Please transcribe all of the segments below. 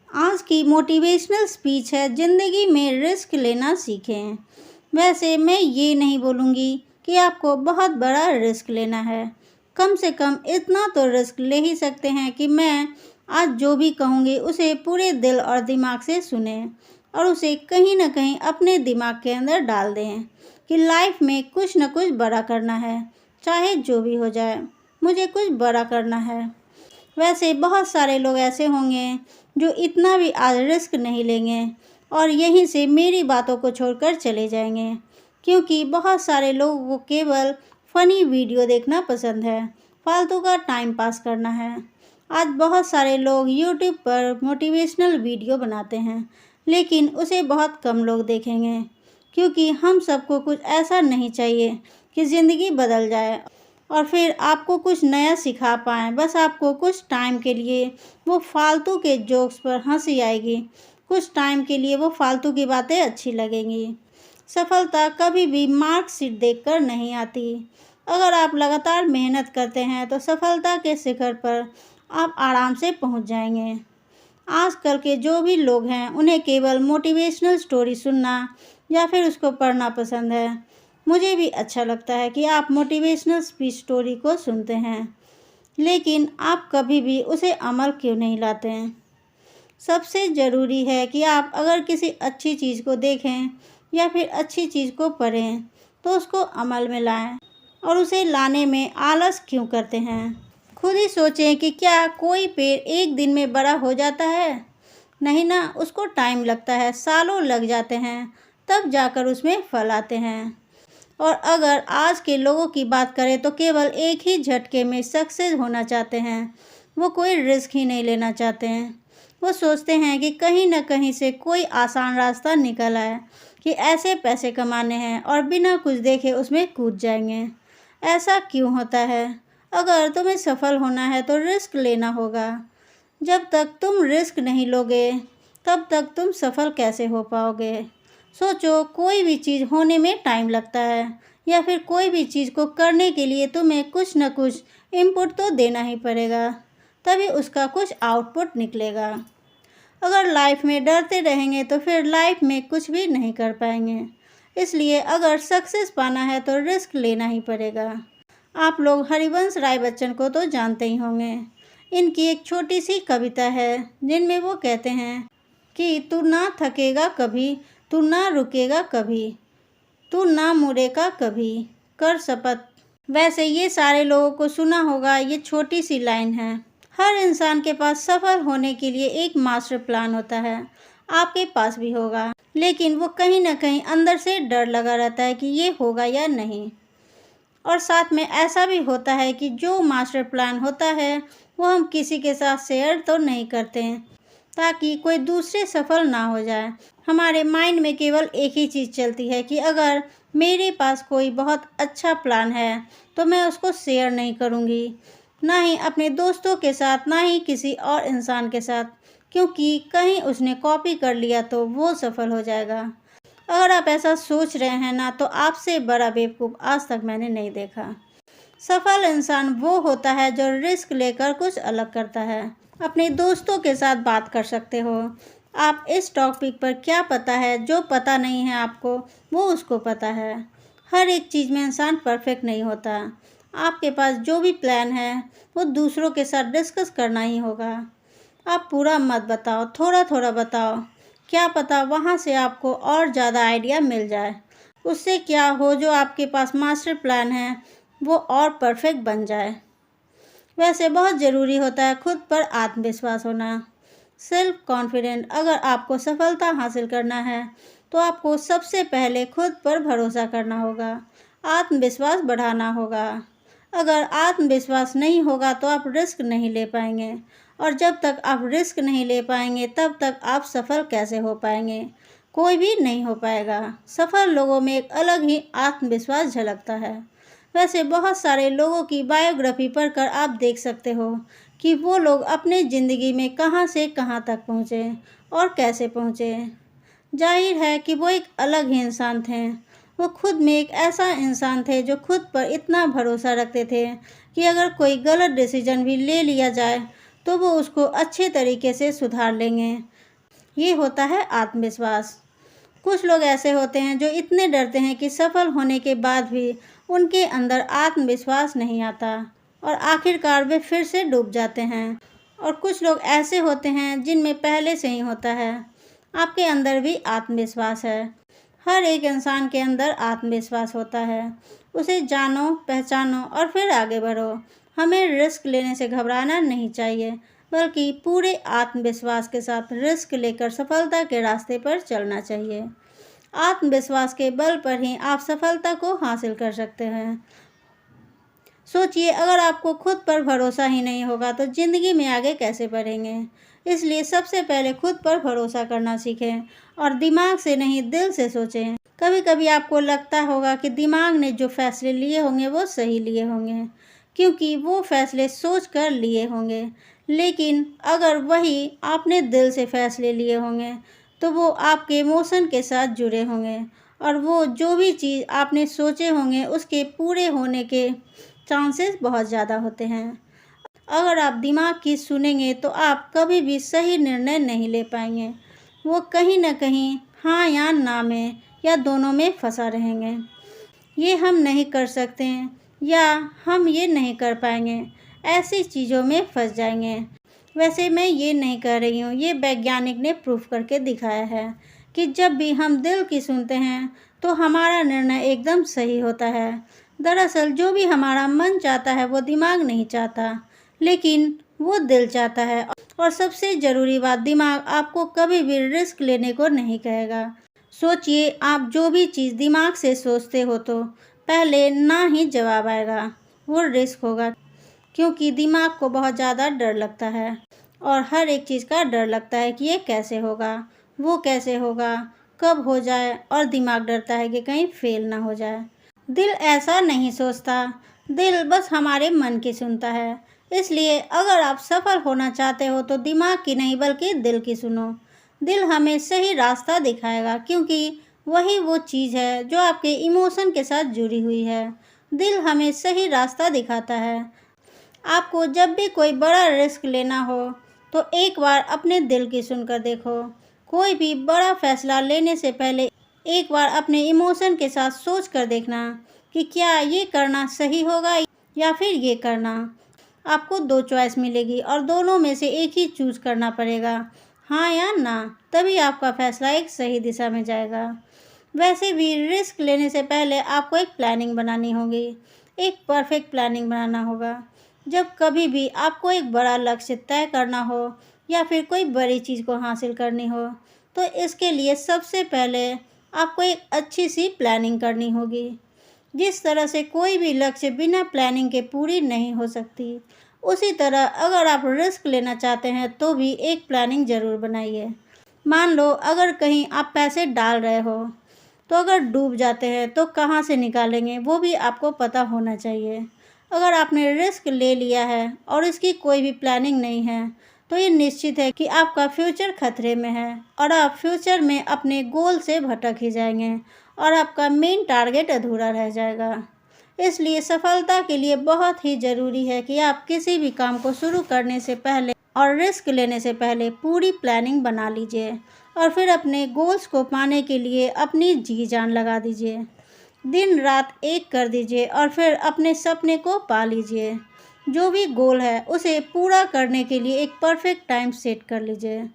आज की motivational speech है, ज़िंदगी में रिस्क लेना सीखें। वैसे मैं ये नहीं बोलूँगी कि आपको बहुत बड़ा रिस्क लेना है। कम से कम इतना तो रिस्क ले ही सकते हैं कि मैं आज जो भी कहूँगी उसे पूरे दिल और दिमाग से सुनें और उसे कहीं न कहीं अपने दिमाग के अंदर डाल दें कि लाइफ में कुछ न कुछ बड़ा करना है, चाहे जो भी हो जाए, मुझे कुछ बड़ा करना है। वैसे बहुत सारे लोग ऐसे होंगे जो इतना भी आज रिस्क नहीं लेंगे और यहीं से मेरी बातों को छोड़कर चले जाएंगे, क्योंकि बहुत सारे लोगों को केवल फ़नी वीडियो देखना पसंद है, फालतू का टाइम पास करना है। आज बहुत सारे लोग यूट्यूब पर मोटिवेशनल वीडियो बनाते हैं, लेकिन उसे बहुत कम लोग देखेंगे, क्योंकि हम सबको कुछ ऐसा नहीं चाहिए कि ज़िंदगी बदल जाए और फिर आपको कुछ नया सिखा पाएँ। बस आपको कुछ टाइम के लिए वो फालतू के जोक्स पर हँसी आएगी, कुछ टाइम के लिए वो फालतू की बातें अच्छी लगेंगी। सफलता कभी भी मार्कशीट देखकर नहीं आती। अगर आप लगातार मेहनत करते हैं तो सफलता के शिखर पर आप आराम से पहुंच जाएंगे। आजकल के जो भी लोग हैं उन्हें केवल मोटिवेशनल स्टोरी सुनना या फिर उसको पढ़ना पसंद है। मुझे भी अच्छा लगता है कि आप मोटिवेशनल स्पीच स्टोरी को सुनते हैं, लेकिन आप कभी भी उसे अमल क्यों नहीं लाते हैं? सबसे ज़रूरी है कि आप अगर किसी अच्छी चीज़ को देखें या फिर अच्छी चीज़ को पढ़ें तो उसको अमल में लाएं और उसे लाने में आलस क्यों करते हैं? खुद ही सोचें कि क्या कोई पेड़ एक दिन में बड़ा हो जाता है? नहीं ना, उसको टाइम लगता है, सालों लग जाते हैं, तब जाकर उसमें फल आते हैं। और अगर आज के लोगों की बात करें तो केवल एक ही झटके में सक्सेस होना चाहते हैं। वो कोई रिस्क ही नहीं लेना चाहते हैं। वो सोचते हैं कि कहीं न कहीं से कोई आसान रास्ता निकल आए कि ऐसे पैसे कमाने हैं और बिना कुछ देखे उसमें कूद जाएंगे। ऐसा क्यों होता है? अगर तुम्हें सफल होना है तो रिस्क लेना होगा। जब तक तुम रिस्क नहीं लोगे तब तक तुम सफल कैसे हो पाओगे? सोचो, कोई भी चीज़ होने में टाइम लगता है या फिर कोई भी चीज़ को करने के लिए तुम्हें कुछ न कुछ इनपुट तो देना ही पड़ेगा, तभी उसका कुछ आउटपुट निकलेगा। अगर लाइफ में डरते रहेंगे तो फिर लाइफ में कुछ भी नहीं कर पाएंगे। इसलिए अगर सक्सेस पाना है तो रिस्क लेना ही पड़ेगा। आप लोग हरिवंश राय बच्चन को तो जानते ही होंगे। इनकी एक छोटी सी कविता है जिनमें वो कहते हैं कि तू ना थकेगा कभी, तू ना रुकेगा कभी, तू ना मुड़ेगा कभी, कर शपथ। वैसे ये सारे लोगों को सुना होगा, ये छोटी सी लाइन है। हर इंसान के पास सफल होने के लिए एक मास्टर प्लान होता है, आपके पास भी होगा, लेकिन वो कहीं ना कहीं अंदर से डर लगा रहता है कि ये होगा या नहीं। और साथ में ऐसा भी होता है कि जो मास्टर प्लान होता है वो हम किसी के साथ शेयर तो नहीं करते हैं, ताकि कोई दूसरे सफल ना हो जाए। हमारे माइंड में केवल एक ही चीज़ चलती है कि अगर मेरे पास कोई बहुत अच्छा प्लान है तो मैं उसको शेयर नहीं करूँगी, ना ही अपने दोस्तों के साथ, ना ही किसी और इंसान के साथ, क्योंकि कहीं उसने कॉपी कर लिया तो वो सफल हो जाएगा। अगर आप ऐसा सोच रहे हैं ना, तो आपसे बड़ा बेवकूफ़ आज तक मैंने नहीं देखा। सफल इंसान वो होता है जो रिस्क लेकर कुछ अलग करता है। अपने दोस्तों के साथ बात कर सकते हो, आप इस टॉपिक पर क्या पता है, जो पता नहीं है आपको वो उसको पता है। हर एक चीज़ में इंसान परफेक्ट नहीं होता। आपके पास जो भी प्लान है वो दूसरों के साथ डिस्कस करना ही होगा। आप पूरा मत बताओ, थोड़ा थोड़ा बताओ, क्या पता वहाँ से आपको और ज़्यादा आइडिया मिल जाए। उससे क्या हो, जो आपके पास मास्टर प्लान है वो और परफेक्ट बन जाए। वैसे बहुत ज़रूरी होता है खुद पर आत्मविश्वास होना, सेल्फ कॉन्फिडेंट। अगर आपको सफलता हासिल करना है तो आपको सबसे पहले खुद पर भरोसा करना होगा, आत्मविश्वास बढ़ाना होगा। अगर आत्मविश्वास नहीं होगा तो आप रिस्क नहीं ले पाएंगे, और जब तक आप रिस्क नहीं ले पाएंगे तब तक आप सफल कैसे हो पाएंगे? कोई भी नहीं हो पाएगा। सफल लोगों में एक अलग ही आत्मविश्वास झलकता है। वैसे बहुत सारे लोगों की बायोग्राफी पढ़कर आप देख सकते हो कि वो लोग अपने ज़िंदगी में कहाँ से कहाँ तक पहुँचे और कैसे पहुँचे। जाहिर है कि वो एक अलग ही इंसान थे। वो खुद में एक ऐसा इंसान थे जो खुद पर इतना भरोसा रखते थे कि अगर कोई गलत डिसीजन भी ले लिया जाए तो वो उसको अच्छे तरीके से सुधार लेंगे। ये होता है आत्मविश्वास। कुछ लोग ऐसे होते हैं जो इतने डरते हैं कि सफल होने के बाद भी उनके अंदर आत्मविश्वास नहीं आता और आखिरकार वे फिर से डूब जाते हैं। और कुछ लोग ऐसे होते हैं जिनमें पहले से ही होता है। आपके अंदर भी आत्मविश्वास है। हर एक इंसान के अंदर आत्मविश्वास होता है। उसे जानो, पहचानो और फिर आगे बढ़ो। हमें रिस्क लेने से घबराना नहीं चाहिए, बल्कि पूरे आत्मविश्वास के साथ रिस्क लेकर सफलता के रास्ते पर चलना चाहिए। आत्मविश्वास के बल पर ही आप सफलता को हासिल कर सकते हैं। सोचिए, अगर आपको खुद पर भरोसा ही नहीं होगा तो ज़िंदगी में आगे कैसे बढ़ेंगे। इसलिए सबसे पहले खुद पर भरोसा करना सीखें और दिमाग से नहीं, दिल से सोचें। कभी कभी आपको लगता होगा कि दिमाग ने जो फैसले लिए होंगे वो सही लिए होंगे, क्योंकि वो फैसले सोच कर लिए होंगे। लेकिन अगर वही आपने दिल से फैसले लिए होंगे तो वो आपके इमोशन के साथ जुड़े होंगे और वो जो भी चीज़ आपने सोचे होंगे उसके पूरे होने के चांसेस बहुत ज़्यादा होते हैं। अगर आप दिमाग की सुनेंगे तो आप कभी भी सही निर्णय नहीं ले पाएंगे। वो कहीं ना कहीं हाँ या ना में या दोनों में फंसा रहेंगे। ये हम नहीं कर सकते हैं या हम ये नहीं कर पाएंगे, ऐसी चीज़ों में फंस जाएंगे। वैसे मैं ये नहीं कह रही हूँ, ये वैज्ञानिक ने प्रूफ करके दिखाया है कि जब भी हम दिल की सुनते हैं तो हमारा निर्णय एकदम सही होता है। दरअसल जो भी हमारा मन चाहता है वो दिमाग नहीं चाहता, लेकिन वो दिल चाहता है। और सबसे ज़रूरी बात, दिमाग आपको कभी भी रिस्क लेने को नहीं कहेगा। सोचिए, आप जो भी चीज़ दिमाग से सोचते हो तो पहले ना ही जवाब आएगा, वो रिस्क होगा। क्योंकि दिमाग को बहुत ज़्यादा डर लगता है और हर एक चीज़ का डर लगता है कि ये कैसे होगा, वो कैसे होगा, कब हो जाए, और दिमाग डरता है कि कहीं फेल ना हो जाए। दिल ऐसा नहीं सोचता, दिल बस हमारे मन की सुनता है। इसलिए अगर आप सफल होना चाहते हो तो दिमाग की नहीं बल्कि दिल की सुनो। दिल हमें सही रास्ता दिखाएगा, क्योंकि वही वो चीज़ है जो आपके इमोशन के साथ जुड़ी हुई है। दिल हमें सही रास्ता दिखाता है। आपको जब भी कोई बड़ा रिस्क लेना हो तो एक बार अपने दिल की सुनकर देखो। कोई भी बड़ा फैसला लेने से पहले एक बार अपने इमोशन के साथ सोच कर देखना कि क्या ये करना सही होगा या फिर ये करना। आपको दो चॉइस मिलेगी और दोनों में से एक ही चूज़ करना पड़ेगा, हाँ या ना। तभी आपका फैसला एक सही दिशा में जाएगा। वैसे भी रिस्क लेने से पहले आपको एक प्लानिंग बनानी होगी, एक परफेक्ट प्लानिंग बनाना होगा। जब कभी भी आपको एक बड़ा लक्ष्य तय करना हो या फिर कोई बड़ी चीज़ को हासिल करनी हो तो इसके लिए सबसे पहले आपको एक अच्छी सी प्लानिंग करनी होगी। जिस तरह से कोई भी लक्ष्य बिना प्लानिंग के पूरी नहीं हो सकती, उसी तरह अगर आप रिस्क लेना चाहते हैं तो भी एक प्लानिंग ज़रूर बनाइए। मान लो अगर कहीं आप पैसे डाल रहे हो तो अगर डूब जाते हैं तो कहाँ से निकालेंगे, वो भी आपको पता होना चाहिए। अगर आपने रिस्क ले लिया है और इसकी कोई भी प्लानिंग नहीं है तो ये निश्चित है कि आपका फ्यूचर खतरे में है और आप फ्यूचर में अपने गोल से भटक ही जाएंगे और आपका मेन टारगेट अधूरा रह जाएगा। इसलिए सफलता के लिए बहुत ही ज़रूरी है कि आप किसी भी काम को शुरू करने से पहले और रिस्क लेने से पहले पूरी प्लानिंग बना लीजिए और फिर अपने गोल्स को पाने के लिए अपनी जी जान लगा दीजिए। दिन रात एक कर दीजिए और फिर अपने सपने को पा लीजिए। जो भी गोल है उसे पूरा करने के लिए एक परफेक्ट टाइम सेट कर लीजिए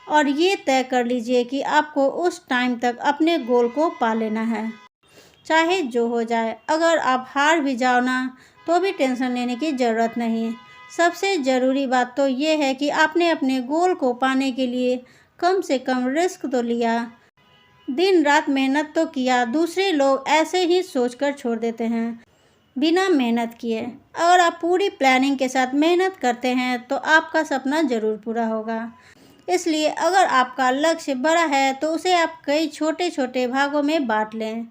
और ये तय कर लीजिए कि आपको उस टाइम तक अपने गोल को पा लेना है, चाहे जो हो जाए। अगर आप हार भी जाओ ना तो भी टेंशन लेने की ज़रूरत नहीं। सबसे ज़रूरी बात तो ये है कि आपने अपने गोल को पाने के लिए कम से कम रिस्क तो लिया, दिन रात मेहनत तो किया। दूसरे लोग ऐसे ही सोचकर छोड़ देते हैं बिना मेहनत किए। अगर आप पूरी प्लानिंग के साथ मेहनत करते हैं तो आपका सपना ज़रूर पूरा होगा। इसलिए अगर आपका लक्ष्य बड़ा है तो उसे आप कई छोटे छोटे भागों में बांट लें,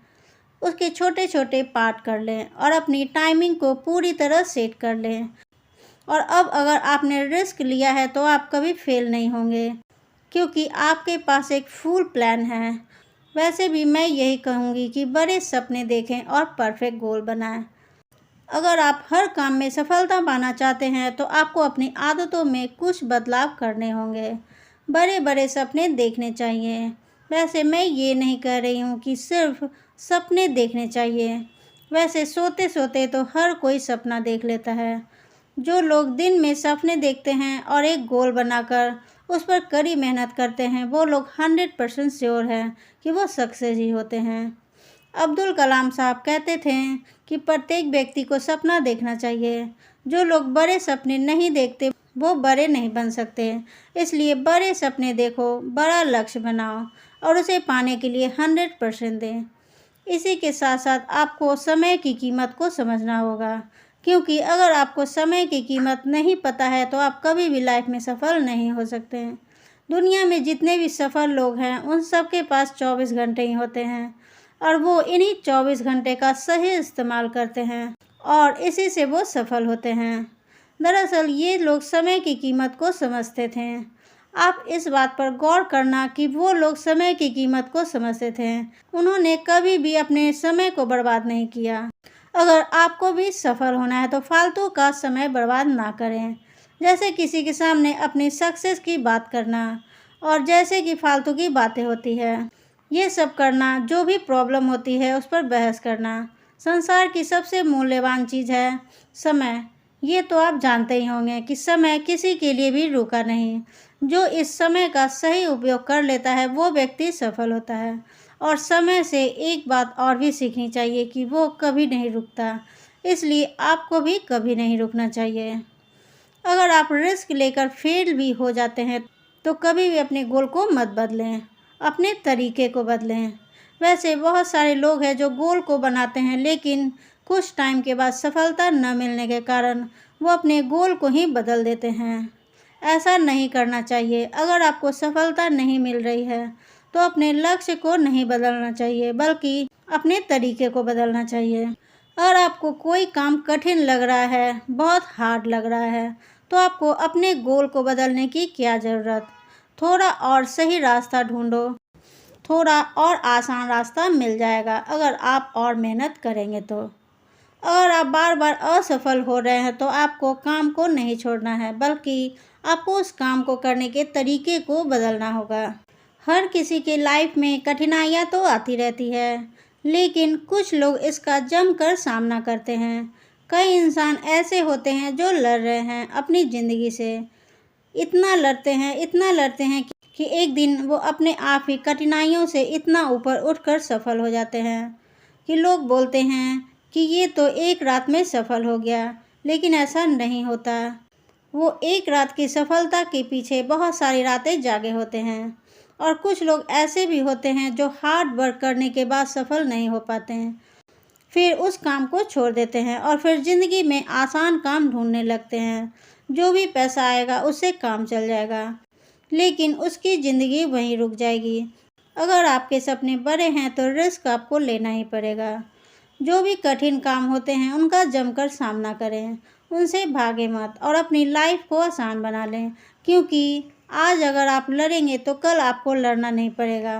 उसके छोटे छोटे पार्ट कर लें और अपनी टाइमिंग को पूरी तरह सेट कर लें। और अब अगर आपने रिस्क लिया है तो आप कभी फेल नहीं होंगे, क्योंकि आपके पास एक फुल प्लान है। वैसे भी मैं यही कहूँगी कि बड़े सपने देखें और परफेक्ट गोल बनाएं। अगर आप हर काम में सफलता पाना चाहते हैं तो आपको अपनी आदतों में कुछ बदलाव करने होंगे। बड़े बड़े सपने देखने चाहिए। वैसे मैं ये नहीं कह रही हूँ कि सिर्फ सपने देखने चाहिए। वैसे सोते सोते तो हर कोई सपना देख लेता है। जो लोग दिन में सपने देखते हैं और एक गोल बनाकर उस पर कड़ी मेहनत करते हैं, वो लोग 100% श्योर हैं कि वो सक्सेस ही होते हैं। अब्दुल कलाम साहब कहते थे कि प्रत्येक व्यक्ति को सपना देखना चाहिए। जो लोग बड़े सपने नहीं देखते वो बड़े नहीं बन सकते। इसलिए बड़े सपने देखो, बड़ा लक्ष्य बनाओ और उसे पाने के लिए 100% दें। इसी के साथ साथ आपको समय की कीमत को समझना होगा, क्योंकि अगर आपको समय की कीमत नहीं पता है तो आप कभी भी लाइफ में सफल नहीं हो सकते। दुनिया में जितने भी सफल लोग हैं उन सब के पास 24 घंटे ही होते हैं और वो इन्हीं 24 घंटे का सही इस्तेमाल करते हैं और इसी से वो सफल होते हैं। दरअसल ये लोग समय की कीमत को समझते थे। आप इस बात पर गौर करना कि वो लोग समय की कीमत को समझते थे। उन्होंने कभी भी अपने समय को बर्बाद नहीं किया। अगर आपको भी सफल होना है तो फालतू का समय बर्बाद ना करें, जैसे किसी के सामने अपनी सक्सेस की बात करना और जैसे कि फालतू की बातें होती है ये सब करना। जो भी प्रॉब्लम होती है उस पर बहस करना। संसार की सबसे मूल्यवान चीज़ है समय। ये तो आप जानते ही होंगे कि समय किसी के लिए भी रुका नहीं। जो इस समय का सही उपयोग कर लेता है वो व्यक्ति सफल होता है। और समय से एक बात और भी सीखनी चाहिए कि वो कभी नहीं रुकता, इसलिए आपको भी कभी नहीं रुकना चाहिए। अगर आप रिस्क लेकर फेल भी हो जाते हैं तो कभी भी अपने गोल को मत बदलें, अपने तरीके को बदलें। वैसे बहुत सारे लोग हैं जो गोल को बनाते हैं लेकिन कुछ टाइम के बाद सफलता न मिलने के कारण वो अपने गोल को ही बदल देते हैं। ऐसा नहीं करना चाहिए। अगर आपको सफलता नहीं मिल रही है तो अपने लक्ष्य को नहीं बदलना चाहिए, बल्कि अपने तरीके को बदलना चाहिए। अगर आपको कोई काम कठिन लग रहा है, बहुत हार्ड लग रहा है, तो आपको अपने गोल को बदलने की क्या ज़रूरत। थोड़ा और सही रास्ता ढूंढो, थोड़ा और आसान रास्ता मिल जाएगा अगर आप और मेहनत करेंगे तो। अगर आप बार बार असफल हो रहे हैं तो आपको काम को नहीं छोड़ना है, बल्कि आपको उस काम को करने के तरीके को बदलना होगा। हर किसी के लाइफ में कठिनाइयाँ तो आती रहती है, लेकिन कुछ लोग इसका जमकर सामना करते हैं। कई इंसान ऐसे होते हैं जो लड़ रहे हैं अपनी ज़िंदगी से। इतना लड़ते हैं कि एक दिन वो अपने आप ही कठिनाइयों से इतना ऊपर उठकर सफल हो जाते हैं कि लोग बोलते हैं कि ये तो एक रात में सफल हो गया, लेकिन ऐसा नहीं होता। वो एक रात की सफलता के पीछे बहुत सारी रातें जागे होते हैं। और कुछ लोग ऐसे भी होते हैं जो हार्ड वर्क करने के बाद सफल नहीं हो पाते हैं, फिर उस काम को छोड़ देते हैं और फिर ज़िंदगी में आसान काम ढूंढने लगते हैं। जो भी पैसा आएगा उससे काम चल जाएगा, लेकिन उसकी ज़िंदगी वहीं रुक जाएगी। अगर आपके सपने बड़े हैं तो रिस्क आपको लेना ही पड़ेगा। जो भी कठिन काम होते हैं उनका जमकर सामना करें, उनसे भागे मत और अपनी लाइफ को आसान बना लें, क्योंकि आज अगर आप लड़ेंगे तो कल आपको लड़ना नहीं पड़ेगा।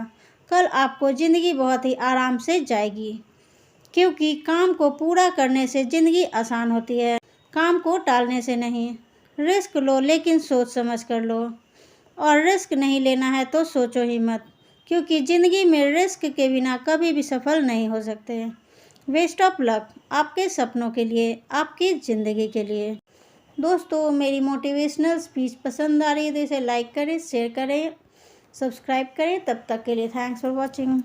कल आपको ज़िंदगी बहुत ही आराम से जाएगी, क्योंकि काम को पूरा करने से ज़िंदगी आसान होती है, काम को टालने से नहीं। रिस्क लो लेकिन सोच समझ कर लो, और रिस्क नहीं लेना है तो सोचो ही मत, क्योंकि ज़िंदगी में रिस्क के बिना कभी भी सफल नहीं हो सकते। बेस्ट ऑफ लक आपके सपनों के लिए, आपकी ज़िंदगी के लिए। दोस्तों, मेरी मोटिवेशनल स्पीच पसंद आ रही है तो इसे लाइक करें, शेयर करें, सब्सक्राइब करें। तब तक के लिए थैंक्स फॉर वॉचिंग।